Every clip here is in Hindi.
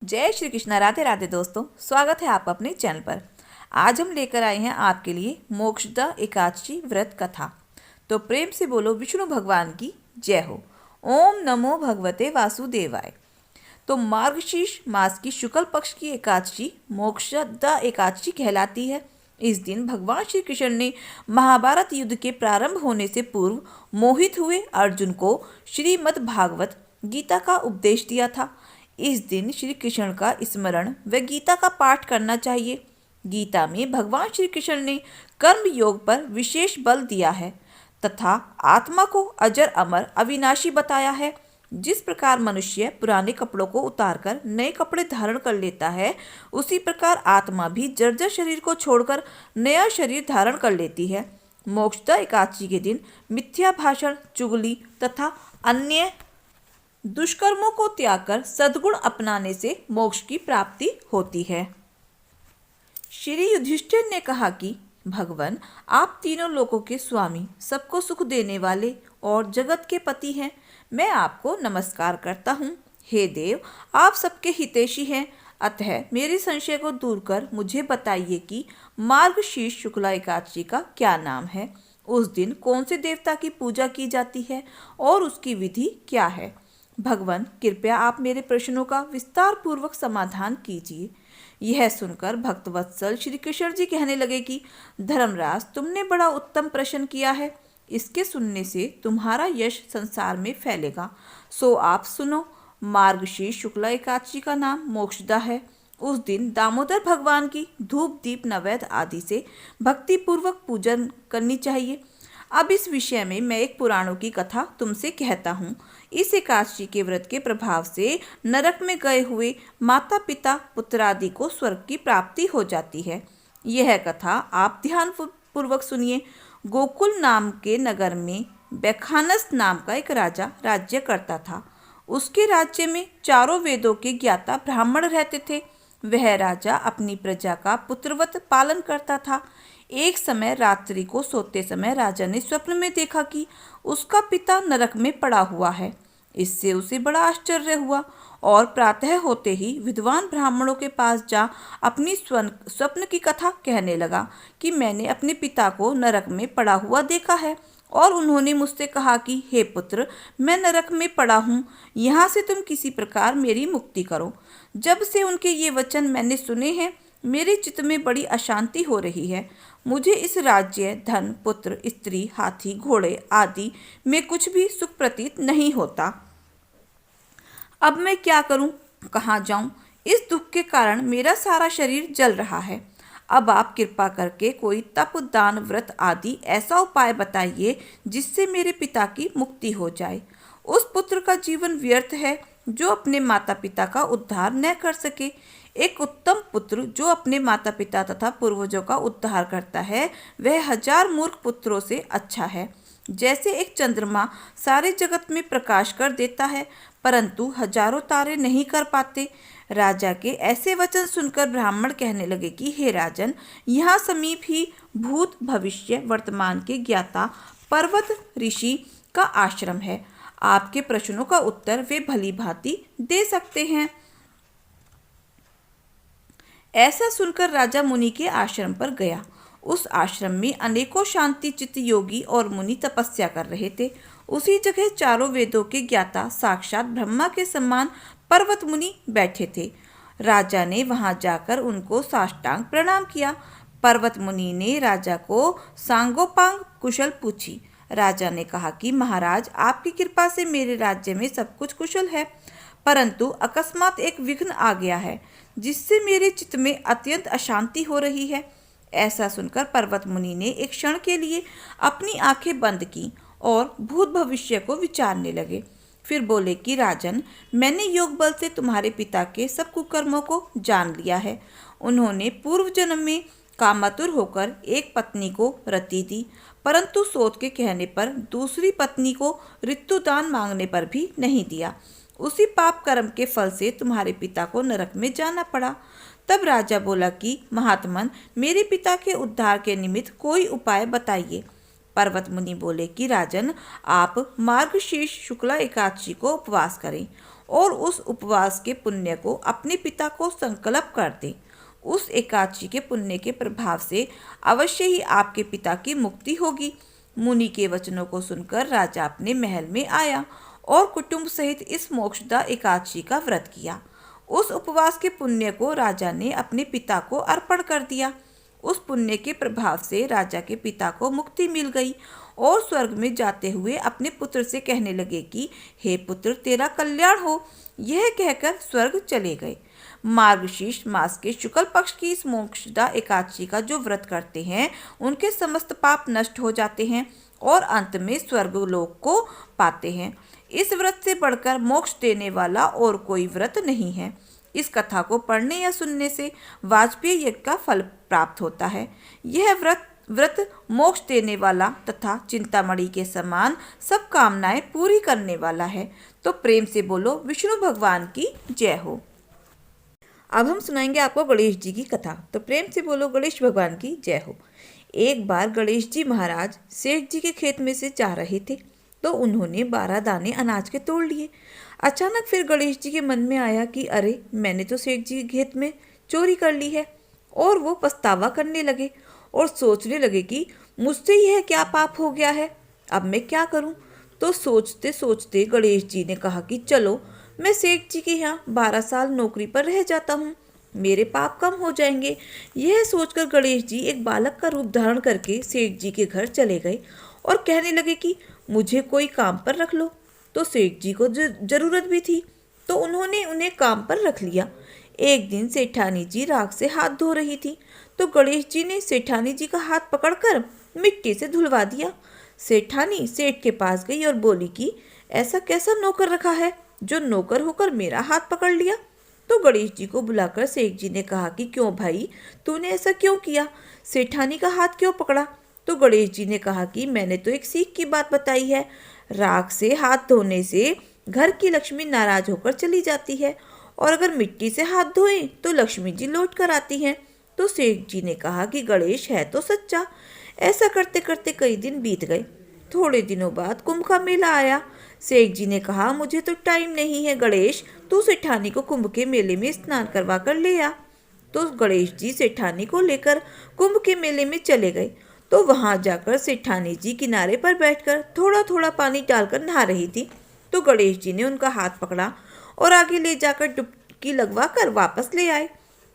जय श्री कृष्णा। राधे राधे दोस्तों, स्वागत है आपका अपने चैनल पर। आज हम लेकर आए हैं आपके लिए मोक्षदा एकादशी व्रत कथा। तो प्रेम से बोलो विष्णु भगवान की जय हो। ओम नमो भगवते वासुदेवाय। तो मार्गशीर्ष मास की शुक्ल पक्ष की एकादशी मोक्षदा एकादशी कहलाती है। इस दिन भगवान श्री कृष्ण ने महाभारत युद्ध के प्रारंभ होने से पूर्व मोहित हुए अर्जुन को श्रीमद् भागवत गीता का उपदेश दिया था। इस दिन श्री कृष्ण का स्मरण व गीता का पाठ करना चाहिए। गीता में भगवान श्री कृष्ण ने कर्म योग पर विशेष बल दिया है तथा आत्मा को अजर अमर अविनाशी बताया है। जिस प्रकार मनुष्य पुराने कपड़ों को उतारकर नए कपड़े धारण कर लेता है, उसी प्रकार आत्मा भी जर्जर शरीर को छोड़कर नया शरीर धारण कर लेती है। मोक्षदा एकादशी के दिन मिथ्या भाषण, चुगली तथा अन्य दुष्कर्मों को त्याग कर सद्गुण अपनाने से मोक्ष की प्राप्ति होती है। श्री युधिष्ठिर ने कहा कि भगवान, आप तीनों लोकों के स्वामी, सबको सुख देने वाले और जगत के पति हैं। मैं आपको नमस्कार करता हूँ। हे देव, आप सबके हितैषी हैं, अतः मेरे संशय को दूर कर मुझे बताइए कि मार्गशीर्ष शुक्ला एकादशी का क्या नाम है, उस दिन कौन से देवता की पूजा की जाती है और उसकी विधि क्या है। भगवान, कृपया आप मेरे प्रश्नों का विस्तार पूर्वक समाधान कीजिए। यह सुनकर भक्तवत्सल श्री कृष्ण जी कहने लगे कि धर्मराज, तुमने बड़ा उत्तम प्रश्न किया है। इसके सुनने से तुम्हारा यश संसार में फैलेगा। सो आप सुनो। मार्गशीर्ष शुक्ला एकादशी का नाम मोक्षदा है। उस दिन दामोदर भगवान की धूप दीप नैवेद्य आदि से भक्ति पूर्वक पूजन करनी चाहिए। अब इस विषय में मैं एक पुराणों की कथा तुमसे कहता हूँ। इस एकादशी के व्रत के प्रभाव से नरक में गए हुए माता पिता पुत्र आदि को स्वर्ग की प्राप्ति हो जाती है। यह कथा आप ध्यान पूर्वक सुनिए। गोकुल नाम के नगर में बैखानस नाम का एक राजा राज्य करता था। उसके राज्य में चारों वेदों के ज्ञाता ब्राह्मण रहते थे। वह राजा अपनी प्रजा का पुत्रवत पालन करता था। एक समय रात्रि को सोते समय राजा ने स्वप्न में देखा कि उसका पिता नरक में पड़ा हुआ है। इससे उसे बड़ा आश्चर्य हुआ और प्रातः होते ही विद्वान ब्राह्मणों के पास जा अपनी स्वप्न की कथा कहने लगा कि मैंने अपने पिता को नरक में पड़ा हुआ देखा है और उन्होंने मुझसे कहा कि हे पुत्र, मैं नरक में पड़ा हूँ, यहाँ से तुम किसी प्रकार मेरी मुक्ति करो। जब से उनके ये वचन मैंने सुने हैं, मेरे चित्त में बड़ी अशांति हो रही है। मुझे इस राज्य, धन, पुत्र, स्त्री, हाथी, घोड़े आदि में कुछ भी सुख प्रतीत नहीं होता। अब मैं क्या करूं, कहाँ जाऊं? इस दुख के कारण मेरा सारा शरीर जल रहा है। अब आप कृपा करके कोई तप, दान, व्रत आदि ऐसा उपाय बताइए जिससे मेरे पिता की मुक्ति हो जाए। उस पुत्र का जीवन व्यर्थ है जो अपने माता पिता का उद्धार न कर सके। एक उत्तम पुत्र जो अपने माता पिता तथा पूर्वजों का उद्धार करता है, वह 1000 मूर्ख पुत्रों से अच्छा है। जैसे एक चंद्रमा सारे जगत में प्रकाश कर देता है, परंतु हजारों तारे नहीं कर पाते। राजा के ऐसे वचन सुनकर ब्राह्मण कहने लगे कि हे राजन, यहाँ समीप ही भूत, भविष्य, वर्तमान के ज्ञाता पर्वत ऋषि का आश्रम है। आपके प्रश्नों का उत्तर वे भली भांति दे सकते हैं। ऐसा सुनकर राजा मुनि के आश्रम पर गया। उस आश्रम में अनेकों शांति चित्त योगी और मुनि तपस्या कर रहे थे। उसी जगह चारों वेदों के ज्ञाता साक्षात ब्रह्मा के समान पर्वत मुनि बैठे थे। राजा ने वहां जाकर उनको साष्टांग प्रणाम किया। पर्वत मुनि ने राजा को सांगोपांग कुशल पूछी। राजा ने कहा कि महाराज, आपकी कृपा से मेरे राज्य में सब कुछ कुशल है, परंतु अकस्मात एक विघ्न आ गया है जिससे मेरे चित्त में अत्यंत अशांति हो रही है। ऐसा सुनकर पर्वत मुनि ने एक क्षण के लिए अपनी आंखें बंद की और भूत भविष्य को विचारने लगे। फिर बोले कि राजन, मैंने योग बल से तुम्हारे पिता के सब कुकर्मों को जान लिया है। उन्होंने पूर्व जन्म में कामातुर होकर एक पत्नी को रति दी, परंतु सोत के कहने पर दूसरी पत्नी को ऋतुदान मांगने पर भी नहीं दिया। उसी पाप कर्म के फल से तुम्हारे पिता को नरक में जाना पड़ा। तब राजा बोला कि महात्मन, मेरे पिता के उद्धार के निमित्त कोई उपाय बताइए। पर्वत मुनि बोले कि राजन, आप मार्गशीर्ष शुक्ला एकादशी को उपवास करें और उस उपवास के पुण्य को अपने पिता को संकल्प कर दें। उस एकादशी के पुण्य के प्रभाव से अवश्य ही आपके पिता की मुक्ति होगी। मुनि के वचनों को सुनकर राजा अपने महल में आया और कुटुंब सहित इस मोक्षदा एकादशी का व्रत किया। उस उपवास के पुण्य को राजा ने अपने पिता को अर्पण कर दिया। उस पुण्य के प्रभाव से राजा के पिता को मुक्ति मिल गई और स्वर्ग में जाते हुए अपने पुत्र से कहने लगे कि हे पुत्र, तेरा कल्याण हो। यह कहकर स्वर्ग चले गए। मार्गशीर्ष मास के शुक्ल पक्ष की इस मोक्षदा एकादशी का जो व्रत करते हैं उनके समस्त पाप नष्ट हो जाते हैं और अंत में स्वर्गलोक को पाते हैं। इस व्रत से बढ़कर मोक्ष देने वाला और कोई व्रत नहीं है। इस कथा को पढ़ने या सुनने से वाजपेयी यज्ञ का फल प्राप्त होता है। यह व्रत मोक्ष देने वाला तथा चिंतामणि के समान सब कामनाएं पूरी करने वाला है। तो प्रेम से बोलो विष्णु भगवान की जय हो। अब हम सुनाएंगे आपको गणेश जी की कथा। तो प्रेम से बोलो गणेश भगवान की जय हो। एक बार गणेश जी महाराज सेठ जी के खेत में से जा रहे थे तो उन्होंने 12 दाने अनाज के तोड़ लिए। अचानक फिर गणेश जी के मन में आया कि अरे, मैंने तो सेठ जी के खेत में चोरी कर ली है। और वो पछतावा करने लगे और सोचने लगे कि मुझसे यह क्या पाप हो गया है, अब मैं क्या करूं। तो सोचते सोचते गणेश जी ने कहा कि चलो मैं सेठ जी के यहाँ 12 साल नौकरी पर रह जाता हूँ, मेरे पाप कम हो जाएंगे। यह सोचकर गणेश जी एक बालक का रूप धारण करके सेठ जी के घर चले गए और कहने लगे कि मुझे कोई काम पर रख लो। तो सेठ जी को जरूरत भी थी तो उन्होंने उन्हें काम पर रख लिया। एक दिन सेठानी जी राख से हाथ धो रही थी तो गणेश जी ने सेठानी जी का हाथ पकड़कर मिट्टी से धुलवा दिया। सेठानी सेठ के पास गई और बोली कि ऐसा कैसा नौकर रखा है जो नौकर होकर मेरा हाथ पकड़ लिया। तो गणेश जी को बुलाकर सेठ जी ने कहा कि क्यों भाई, तूने ऐसा क्यों किया, सेठानी का हाथ क्यों पकड़ा। तो गणेश जी ने कहा कि मैंने तो एक सीख की बात बताई है, राख से हाथ धोने से घर की लक्ष्मी नाराज होकर चली जाती है और अगर मिट्टी से हाथ धोएं तो लक्ष्मी जी लौट कर आती हैं। तो सेठ जी ने कहा कि गणेश है तो सच्चा। ऐसा करते करते कई दिन बीत गए। थोड़े दिनों बाद कुंभ का मेला आया। सेठ जी ने कहा मुझे तो टाइम नहीं है गणेश, तू सेठानी को कुंभ के मेले में स्नान करवा कर ले आ। तो गणेश जी सेठानी को लेकर कुंभ के मेले में चले गए। तो वहां जाकर सेठानी जी किनारे पर बैठकर थोड़ा थोड़ा पानी डालकर नहा रही थी। तो गणेश जी ने उनका हाथ पकड़ा और आगे ले जाकर डुबकी लगवा कर वापस ले आए।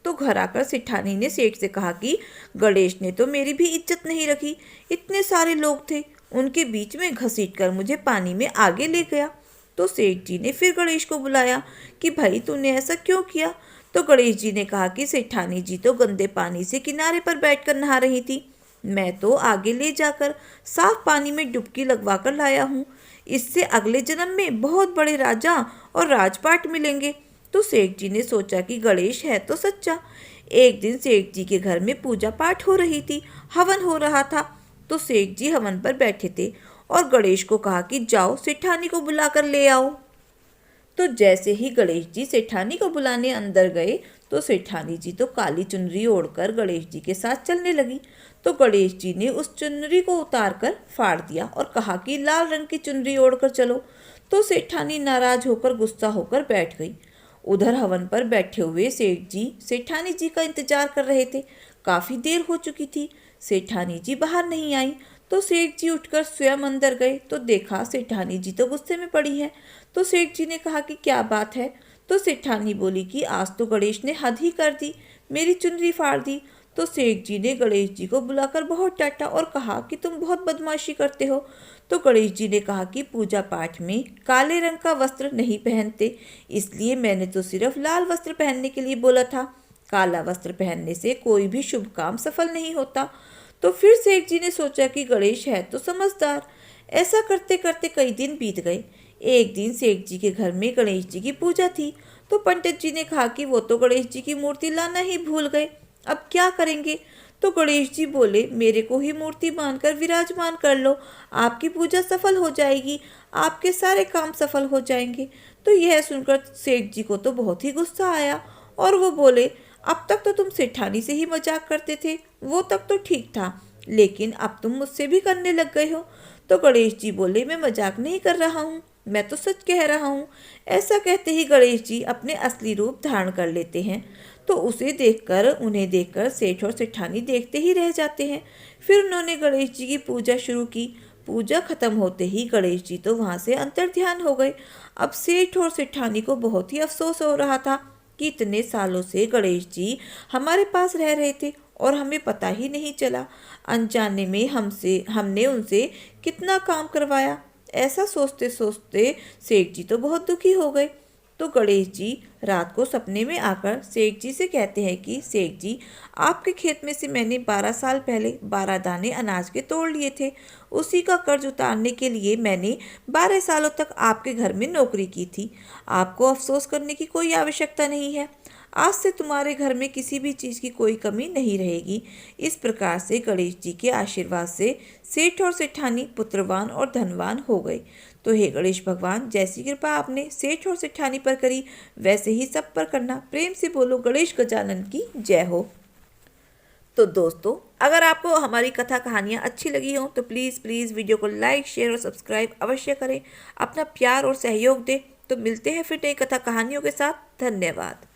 तो घर आकर सेठानी ने सेठ से कहा कि गणेश ने तो मेरी भी इज्जत नहीं रखी, इतने सारे लोग थे, उनके बीच में घसीट कर मुझे पानी में आगे ले गया। तो सेठ जी ने फिर गणेश को बुलाया कि भाई तूने ऐसा क्यों किया। तो गणेश जी ने कहा कि सेठानी जी तो गंदे पानी से किनारे पर बैठकर नहा रही थी, मैं तो आगे ले जाकर साफ पानी में डुबकी लगवा कर लाया हूँ, इससे अगले जन्म में बहुत बड़े राजा और राजपाट मिलेंगे। तो सेठ जी ने सोचा कि गणेश है तो सच्चा। एक दिन सेठ जी के घर में पूजा पाठ हो रही थी, हवन हो रहा था। तो सेठ जी हवन पर बैठे थे और गणेश को कहा कि जाओ सेठानी को बुला कर ले आओ। तो जैसे ही गणेश जी सेठानी को बुलाने अंदर गए तो सेठानी जी तो काली चुनरी ओढ़कर गणेश जी के साथ चलने लगी। तो गणेश जी ने उस चुनरी को उतारकर फाड़ दिया और कहा कि लाल रंग की चुनरी ओढ़कर चलो। तो सेठानी नाराज होकर गुस्सा होकर बैठ गई। उधर हवन पर बैठे हुए सेठ जी सेठानी जी का इंतजार कर रहे थे। काफी देर हो चुकी थी, सेठानी जी बाहर नहीं आई। तो सेठ जी उठकर स्वयं अंदर गए तो देखा सेठानी जी तो गुस्से में पड़ी है। तो सेठ जी ने कहा कि क्या बात है। तो सेठानी बोली कि आज तो गणेश ने हद ही कर दी, मेरी चुनरी फाड़ दी। तो सेठ जी ने गणेश जी को बुलाकर बहुत डांटा और कहा कि तुम बहुत बदमाशी करते हो। तो गणेश जी ने कहा कि पूजा पाठ में काले रंग का वस्त्र नहीं पहनते, इसलिए मैंने तो सिर्फ लाल वस्त्र पहनने के लिए बोला था। काला वस्त्र पहनने से कोई भी शुभ काम सफल नहीं होता। तो फिर सेठ जी ने सोचा कि गणेश है तो समझदार। ऐसा करते करते कई दिन बीत गए। एक दिन सेठ जी के घर में गणेश जी की पूजा थी। तो पंडित जी ने कहा कि वो तो गणेश जी की मूर्ति लाना ही भूल गए, अब क्या करेंगे। तो गणेश जी बोले मेरे को ही मूर्ति बांधकर विराजमान कर लो, आपकी पूजा सफल हो जाएगी, आपके सारे काम सफल हो जाएंगे। तो यह सुनकर सेठ जी को तो बहुत ही गुस्सा आया और वो बोले अब तक तो तुम सेठानी से ही मजाक करते थे, वो तक तो ठीक था, लेकिन अब तुम मुझसे भी करने लग गए हो। तो गणेश जी बोले, मैं मजाक नहीं कर रहा हूँ, मैं तो सच कह रहा हूँ। ऐसा कहते ही गणेश जी अपने असली रूप धारण कर लेते हैं। तो उन्हें देखकर सेठ और सेठानी देखते ही रह जाते हैं। फिर उन्होंने गणेश जी की पूजा शुरू की। पूजा खत्म होते ही गणेश जी तो वहां से अंतर्ध्यान हो गए। अब सेठ और सेठानी को बहुत ही अफसोस हो रहा था कि इतने सालों से गणेश जी हमारे पास रह रहे थे और हमें पता ही नहीं चला। अनजाने में हमने उनसे कितना काम करवाया। ऐसा सोचते सोचते सेठ जी तो बहुत दुखी हो गए। तो गणेश जी रात को सपने में आकर सेठ जी से कहते हैं कि सेठ जी, आपके खेत में से मैंने 12 साल पहले 12 दाने अनाज के तोड़ लिए थे। उसी का कर्ज उतारने के लिए मैंने 12 सालों तक आपके घर में नौकरी की थी। आपको अफसोस करने की कोई आवश्यकता नहीं है। आज से तुम्हारे घर में किसी भी चीज़ की कोई कमी नहीं रहेगी। इस प्रकार से गणेश जी के आशीर्वाद से सेठ और सेठानी पुत्रवान और धनवान हो गए। तो हे गणेश भगवान, जैसी कृपा आपने सेठ और सेठानी पर करी, वैसे ही सब पर करना। प्रेम से बोलो गणेश गजानन की जय हो। तो दोस्तों, अगर आपको हमारी कथा कहानियाँ अच्छी लगी हो तो प्लीज़ प्लीज़ वीडियो को लाइक, शेयर और सब्सक्राइब अवश्य करें। अपना प्यार और सहयोग दें। तो मिलते हैं फिर नई कथा कहानियों के साथ। धन्यवाद।